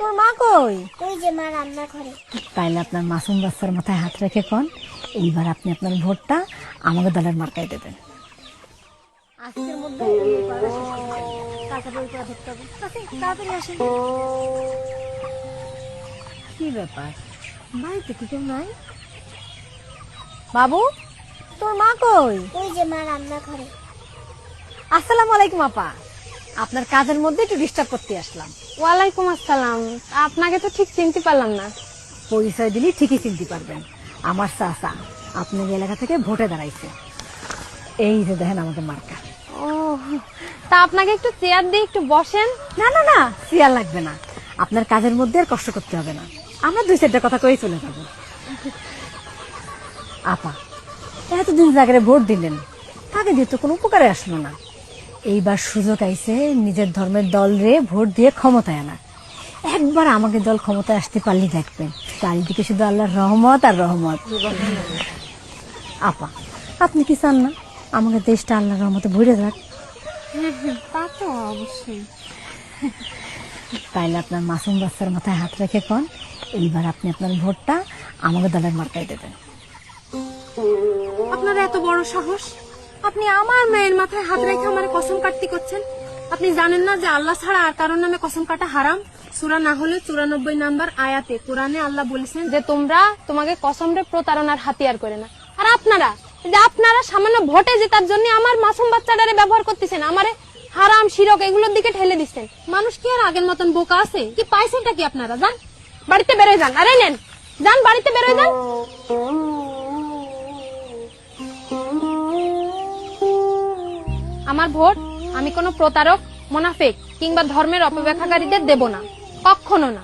তোর মা কই? ওই যে মা রান্না করে। তাইলে আপনার মাসুম বাচ্চার মাথায় হাত রেখে কোন এইবার আপনি আপনার ভোটটা আমাকে দলের মার্কায় দেবেন। আজকের মধ্যে এই পড়াটা শেষ করতে হবে। কালকে বই পড়া ধরতে হবে। তাড়াতাড়ি আসেন। কি ব্যাপার, বাড়িতে কি কেউ নাই? বাবু, তোর মা কই? ওই যে মা রান্না করে। আসসালামু আলাইকুম আপা, আপনার কাজের মধ্যে একটু ডিস্টার্ব করতে আসলাম। ওয়ালাইকুম আসসালাম। আপনাকে তো ঠিক চিনতে পারলাম না। পরিচয় দিলে ঠিকই চিনতে পারবেন, আমার চাচা আপনার এলাকা থেকে ভোটে দাঁড়াইছে। এই যে দেখেন আমাকে মার্কা। ও, তা আপনাকে একটু চেয়ার দিয়ে একটু বসেন। না না না, চেয়ার লাগবে না, আপনার কাজের মধ্যে আর কষ্ট করতে হবে না, আমরা দুই চারটা কথা কই চলে যাব। আপা, এতদিন জায়গায় ভোট দিলেন, তাকে দিয়ে তো কোনো উপকারে আসলো না। এইবার সুযোগ আইছে নিজের ধর্মের দল রে ভোট দিয়ে ক্ষমতায় আনা। একবার আমাকে দল ক্ষমতায় আসতে পারলি দেখবেন চারিদিকে শুধু আল্লাহর রহমত আর রহমত। আপা, আপনি কি চান না আমাকে দেশটা আল্লাহর রহমতে ভরে যাক? তা তো অবশ্যই। তাইলে আপনার মাসুম বাচ্চার মাথায় হাত রেখে কোন এইবার আপনি আপনার ভোটটা আমাকে দলের মার্কায় দেবেন। আপনার এত বড় সাহস, আপনি আমার মেয়ের মাথায় হাত রেখে আমার কসম কাটতে করছেন? আপনি জানেন না যে আল্লাহ ছাড়া আর কারোর নামে কসম কাটা হারাম? সূরা না হলে 94 নাম্বার আয়াতে কোরআনে আল্লাহ বলেছেন যে তোমরা তোমাকে কসমরে প্রতারণার হাতিয়ার করে না। আর আপনারা সামান্য ভোটে জেতার জন্য আমার মাসুম বাচ্চাটারে ব্যবহার করতেছেন, আমারে হারাম শিরক এগুলোর দিকে ঠেলে দিচ্ছেন। মানুষ কি আর আগের মতন বোকা আছে? কি পাইছেনটা কি আপনারা? যান বাড়িতে বেরোয় যান। আরে নেন, যান বাড়িতে বেরোয় যান। আমার ভোট আমি কোনো প্রতারক, মুনাফিক কিংবা ধর্মের অপব্যাখ্যাকারীদের দেব না, কখনো না।